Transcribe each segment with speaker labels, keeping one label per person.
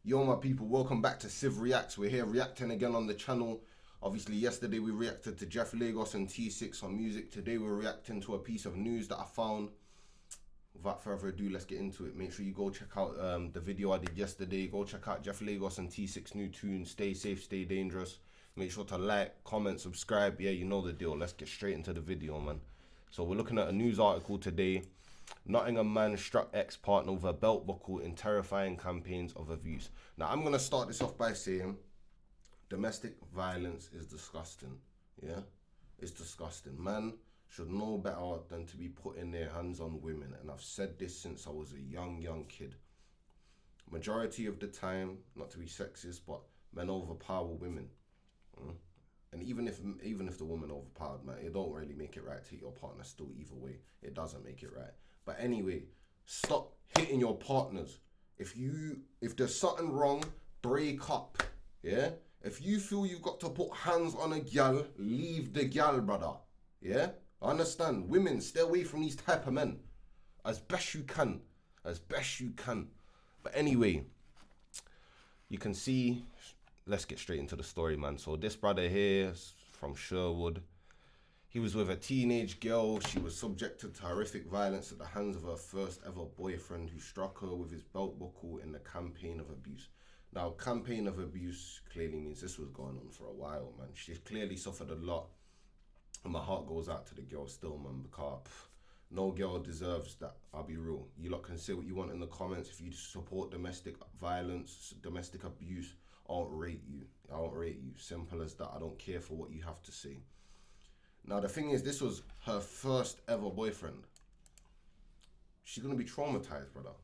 Speaker 1: Yo, my people, welcome back to Civ Reacts. We're here reacting again on the channel. Obviously, yesterday we reacted to Jeff Lagos and T6 on music. Today we're reacting to a piece of news that I found. Without further ado, let's get into it. Make sure you go check out the video I did yesterday. Go check out Jeff Lagos and T6 new tune. Stay safe, stay dangerous. Make sure to like, comment, subscribe. Yeah, you know the deal. Let's get straight into the video, man. So we're looking at a news article today. Nottingham man struck ex-partner with a belt buckle in terrifying campaigns of abuse. Now, I'm going to start this off by saying domestic violence is disgusting. Yeah? It's disgusting. Man should know better than to be putting their hands on women. And I've said this since I was a young kid. Majority of the time, not to be sexist, but men overpower women. And even if the woman overpowered, man, it don't really make it right to hit your partner still either way. It doesn't make it right. But anyway, stop hitting your partners. If there's something wrong, break up. Yeah? If you feel you've got to put hands on a gal, leave the gal, brother. Yeah? I understand. Women, stay away from these type of men. As best you can. As best you can. But anyway, you can see, let's get straight into the story, man. So this brother here is from Sherwood. He was with a teenage girl. She was subjected to horrific violence at the hands of her first ever boyfriend, who struck her with his belt buckle in the campaign of abuse. Now, campaign of abuse clearly means this was going on for a while, man. She's clearly suffered a lot. And my heart goes out to the girl still, man, because no girl deserves that. I'll be real. You lot can say what you want in the comments. If you support domestic violence, domestic abuse, I won't rate you. I won't rate you. Simple as that. I don't care for what you have to say. Now, the thing is, this was her first ever boyfriend. She's going to be traumatized, brother.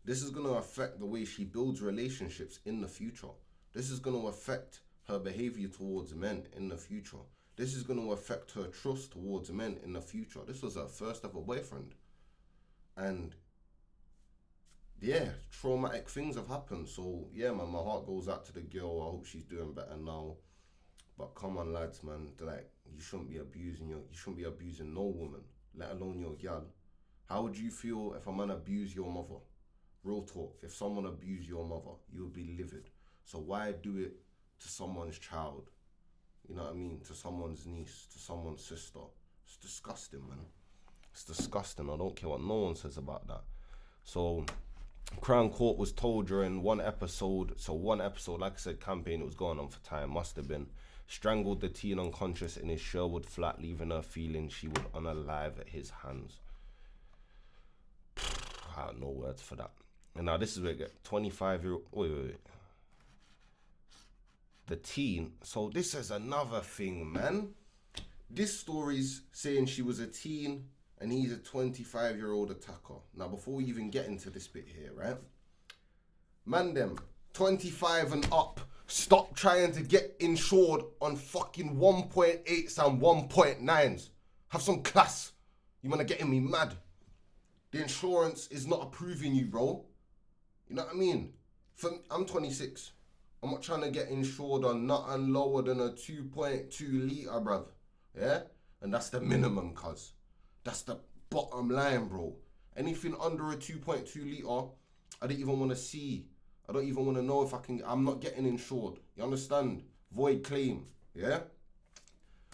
Speaker 1: This is going to affect the way she builds relationships in the future. This is going to affect her behavior towards men in the future. This is going to affect her trust towards men in the future. This was her first ever boyfriend. And yeah, traumatic things have happened. So yeah, man, my heart goes out to the girl. I hope she's doing better now. But come on, lads, man. Like, you shouldn't be abusing no woman, let alone your gal. How would you feel if a man abused your mother? Real talk. If someone abused your mother, you would be livid. So why do it to someone's child? You know what I mean? To someone's niece, to someone's sister. It's disgusting, man. It's disgusting. I don't care what no one says about that. So Crown Court was told during one episode, like I said, campaign, it was going on for time, must have been, strangled the teen unconscious in his Sherwood flat, leaving her feeling she would unalive at his hands. I have no words for that. And now this is where it gets 25-year-old, wait. The teen, so this is another thing, man. This story's saying she was a teen and he's a 25-year-old attacker. Now, before we even get into this bit here, right? Man, them 25 and up, stop trying to get insured on fucking 1.8s and 1.9s. Have some class. You wanna getting me mad? The insurance is not approving you, bro. You know what I mean? I'm 26. I'm not trying to get insured on nothing lower than a 2.2 litre, bruv. Yeah? And that's the minimum, cuz. That's the bottom line, bro. Anything under a 2.2 litre, I don't even want to see. I don't even want to know if I can. I'm not getting insured. You understand? Void claim. Yeah?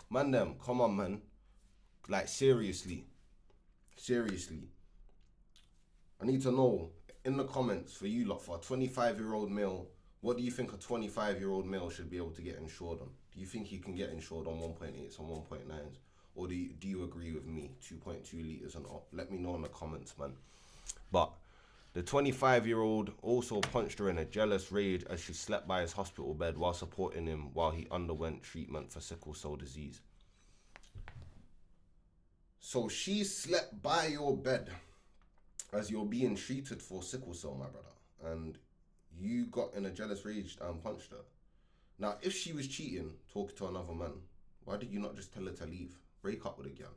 Speaker 1: Man, them. Come on, man. Like, seriously. Seriously. I need to know in the comments for you lot, for a 25-year-old male, what do you think a 25-year-old male should be able to get insured on? Do you think he can get insured on 1.8s and 1.9s? Or do you agree with me, 2.2 litres and up? Let me know in the comments, man. But the 25-year-old also punched her in a jealous rage as she slept by his hospital bed while supporting him while he underwent treatment for sickle cell disease. So she slept by your bed as you're being treated for sickle cell, my brother. And you got in a jealous rage and punched her. Now, if she was cheating, talking to another man, why did you not just tell her to leave? Break up with a girl.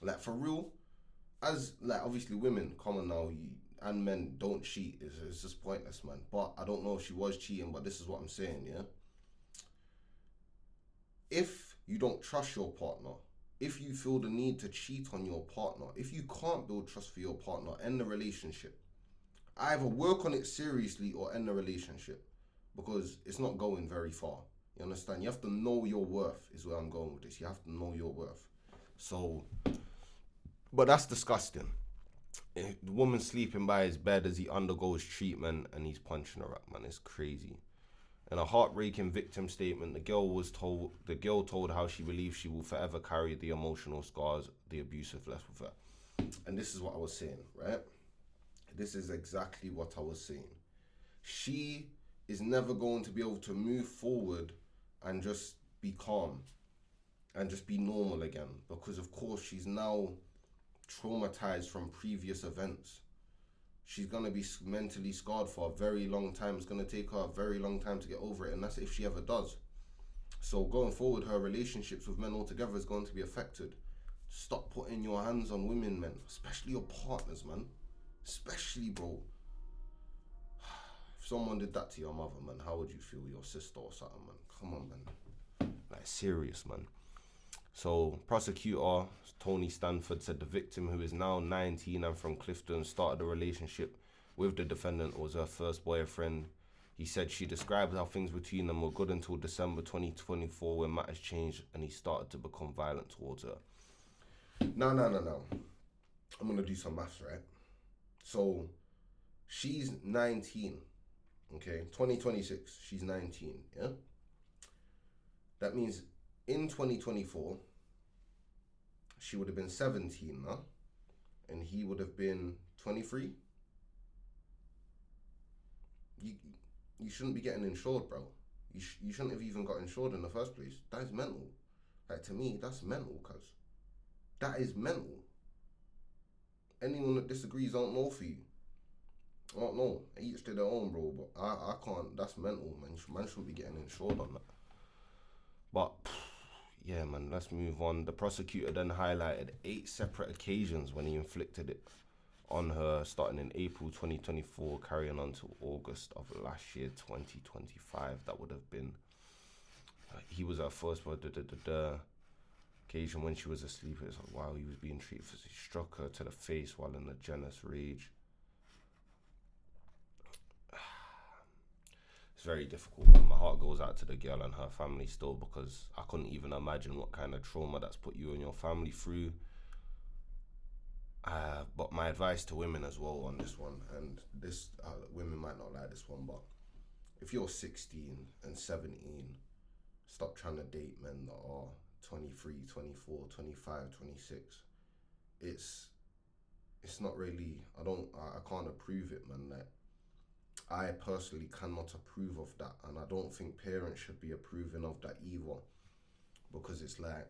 Speaker 1: Like, for real, as, like, obviously women, come on now, and men don't cheat. It's just pointless, man. But I don't know if she was cheating, but this is what I'm saying, yeah? If you don't trust your partner, if you feel the need to cheat on your partner, if you can't build trust for your partner, end the relationship. Either work on it seriously or end the relationship, because it's not going very far. You understand? You have to know your worth, is where I'm going with this. You have to know your worth. So, but that's disgusting. The woman sleeping by his bed as he undergoes treatment and he's punching her up, man. It's crazy. In a heartbreaking victim statement, the girl told how she believes she will forever carry the emotional scars the abuse has left with her. And this is what I was saying, right? This is exactly what I was saying. She is never going to be able to move forward and just be calm and just be normal again, because of course she's now traumatized from previous events. She's going to be mentally scarred for a very long time. It's going to take her a very long time to get over it, and that's if she ever does. So going forward, her relationships with men altogether is going to be affected. Stop putting your hands on women, man, especially your partners, man. Especially, bro. If someone did that to your mother, man, how would you feel? Your sister or something, man? Come on, man. Like, serious, man. So, prosecutor Tony Stanford said the victim, who is now 19 and from Clifton, started a relationship with the defendant, was her first boyfriend. He said she described how things between them were good until December 2024, when matters changed and he started to become violent towards her. No. I'm going to do some maths, right? So, she's 19, okay? 2026, she's 19, yeah? That means in 2024, she would have been 17 now, and he would have been 23. You shouldn't be getting insured, bro. You shouldn't have even got insured in the first place. That is mental. Like, to me, that's mental, cuz. That is mental. Anyone that disagrees, I don't know for you. I don't know. Each to their own, bro, but I can't. That's mental, man. Man shouldn't be getting insured on that. But yeah, man, let's move on. The prosecutor then highlighted 8 separate occasions when he inflicted it on her, starting in April 2024, carrying on to August of last year, 2025. That would have been, he was her first occasion when she was asleep. It was like, wow, he was being treated for, he struck her to the face while in a jealous rage. It's very difficult, man. My heart goes out to the girl and her family still, because I couldn't even imagine what kind of trauma that's put you and your family through. But my advice to women as well on this one, and this women might not like this one, but if you're 16 and 17, stop trying to date men that are 23, 24, 25, 26. It's not really, I can't approve it, man. Like, I personally cannot approve of that, and I don't think parents should be approving of that either, because it's like,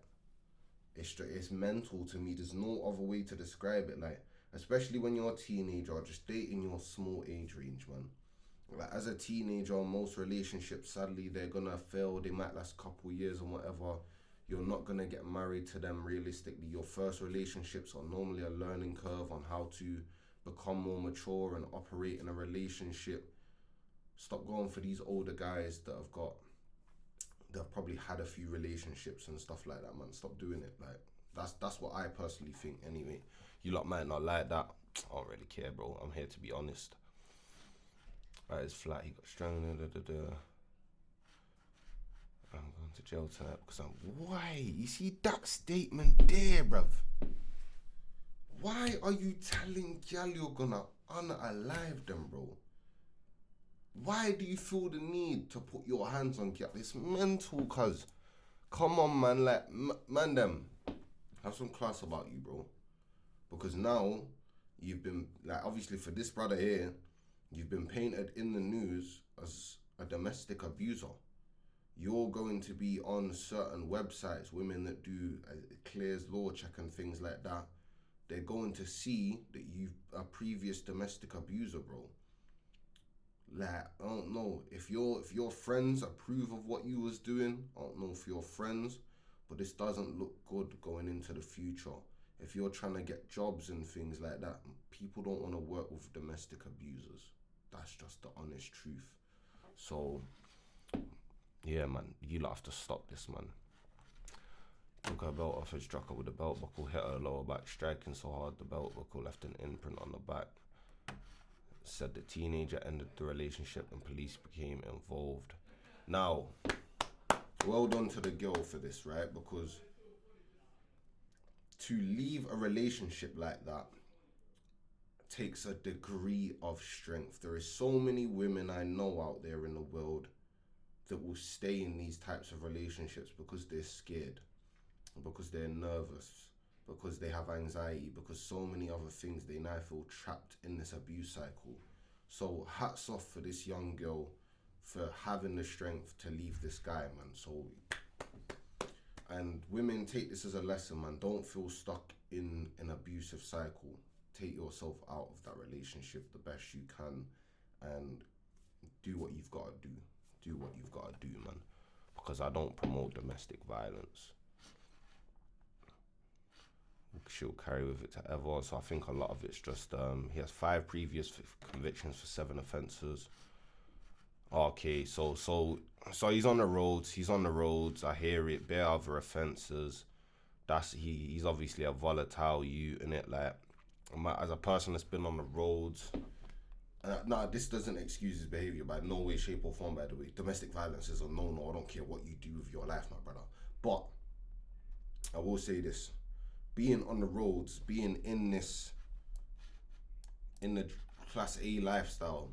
Speaker 1: it's mental to me. There's no other way to describe it. Like, especially when you're a teenager, just dating your small age range, man. Like, as a teenager, most relationships, sadly, they're gonna fail. They might last a couple years and whatever. You're not gonna get married to them realistically. Your first relationships are normally a learning curve on how to become more mature and operate in a relationship. Stop going for these older guys that have probably had a few relationships and stuff like that, man. Stop doing it. Like, that's what I personally think anyway. You lot might not like that. I don't really care, bro. I'm here to be honest. Right, it's flat. He got strangled. I'm going to jail tonight because why? You see that statement there, bruv? Why are you telling gal you're gonna unalive them, bro? Why do you feel the need to put your hands on gal? It's mental, cuz. Come on, man. Like, man, them. Have some class about you, bro. Because now, you've been, like, obviously for this brother here, you've been painted in the news as a domestic abuser. You're going to be on certain websites, women that do clears law check and things like that. They're going to see that you're a previous domestic abuser, bro. Like, I don't know if your friends approve of what you was doing. I don't know if you're friends, but this doesn't look good going into the future. If you're trying to get jobs and things like that, people don't want to work with domestic abusers. That's just the honest truth. So, yeah, man, you'll have to stop this, man. Took her belt off and struck her with a belt buckle, hit her lower back, striking so hard the belt buckle left an imprint on the back. said the teenager ended the relationship and police became involved. Now, well done to the girl for this, right? Because to leave a relationship like that takes a degree of strength. There is so many women I know out there in the world that will stay in these types of relationships because they're scared, because they're nervous, because they have anxiety, because so many other things, they now feel trapped in this abuse cycle. So hats off for this young girl for having the strength to leave this guy, man. So, and women, take this as a lesson, man. Don't feel stuck in an abusive cycle. Take yourself out of that relationship the best you can and do what you've got to do. Do what you've got to do, man. Because I don't promote domestic violence. She'll carry with it to ever. So I think a lot of it's just he has 5 previous convictions for 7 offences. Okay, so he's on the roads. I hear it. Bare other offences. He's obviously a volatile youth, innit? Like, as a person that's been on the roads. This doesn't excuse his behaviour by no way, shape or form, by the way. Domestic violence is a no-no. I don't care what you do with your life, my brother. But I will say this. Being on the roads, being in the class A lifestyle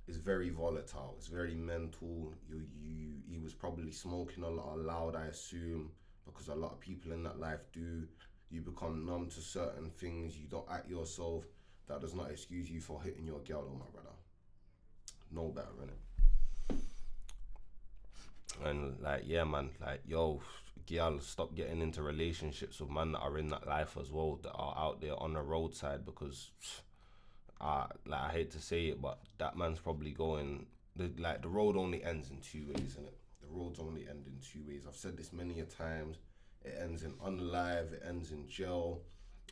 Speaker 1: is very volatile. It's very mental. He was probably smoking a lot of loud, I assume, because a lot of people in that life do. You become numb to certain things. You don't act yourself. That does not excuse you for hitting your girl, my brother. No better, innit? And like, yeah, man, like, yo, girl, stop getting into relationships with men that are in that life as well, that are out there on the roadside, because I hate to say it, but that man's probably going, the road only ends in 2 ways, innit? The roads only end in 2 ways. I've said this many a times. It ends in unalive, it ends in jail.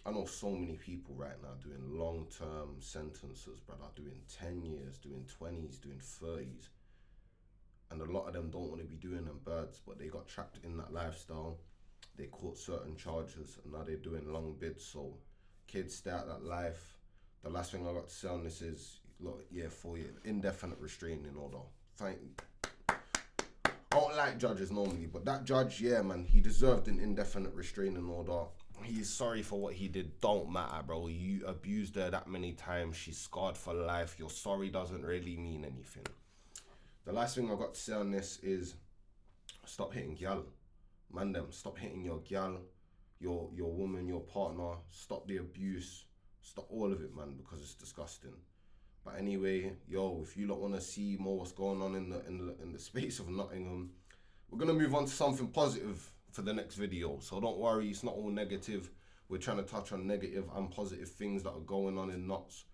Speaker 1: I know so many people right now doing long-term sentences, brother, doing 10 years, doing 20s, doing 30s. And a lot of them don't want to be doing them birds, but they got trapped in that lifestyle. They caught certain charges, and now they're doing long bids. So kids, stay out that life. The last thing I got to say on this is, look, 4 years, indefinite restraining order. I don't like judges normally, but that judge, yeah, man, he deserved an indefinite restraining order. He's sorry for what he did. Don't matter, bro. You abused her that many times. She's scarred for life. Your sorry doesn't really mean anything. The last thing I got to say on this is, stop hitting gal. Man, them, stop hitting your gal, your woman, your partner. Stop the abuse. Stop all of it, man, because it's disgusting. But anyway, yo, if you don't want to see more what's going on in the space of Nottingham, we're gonna move on to something positive for the next video. So don't worry, it's not all negative. We're trying to touch on negative and positive things that are going on in Notts.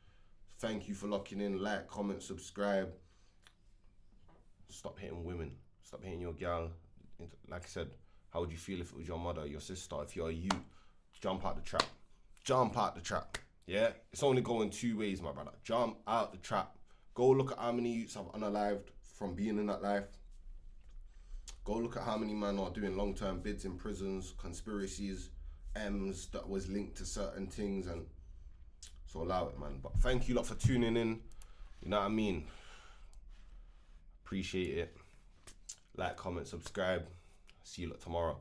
Speaker 1: Thank you for locking in. Like, comment, subscribe. Stop hitting women. Stop hitting your gal. Like I said, how would you feel if it was your mother, your sister? If you're a youth, jump out the trap. Jump out the trap. Yeah? It's only going 2 ways, my brother. Jump out the trap. Go look at how many youths have unalived from being in that life. Go look at how many men are doing long-term bids in prisons, conspiracies, M's that was linked to certain things, and so allow it, man. But thank you lot for tuning in. You know what I mean? Appreciate it. Like, comment, subscribe. See you lot tomorrow.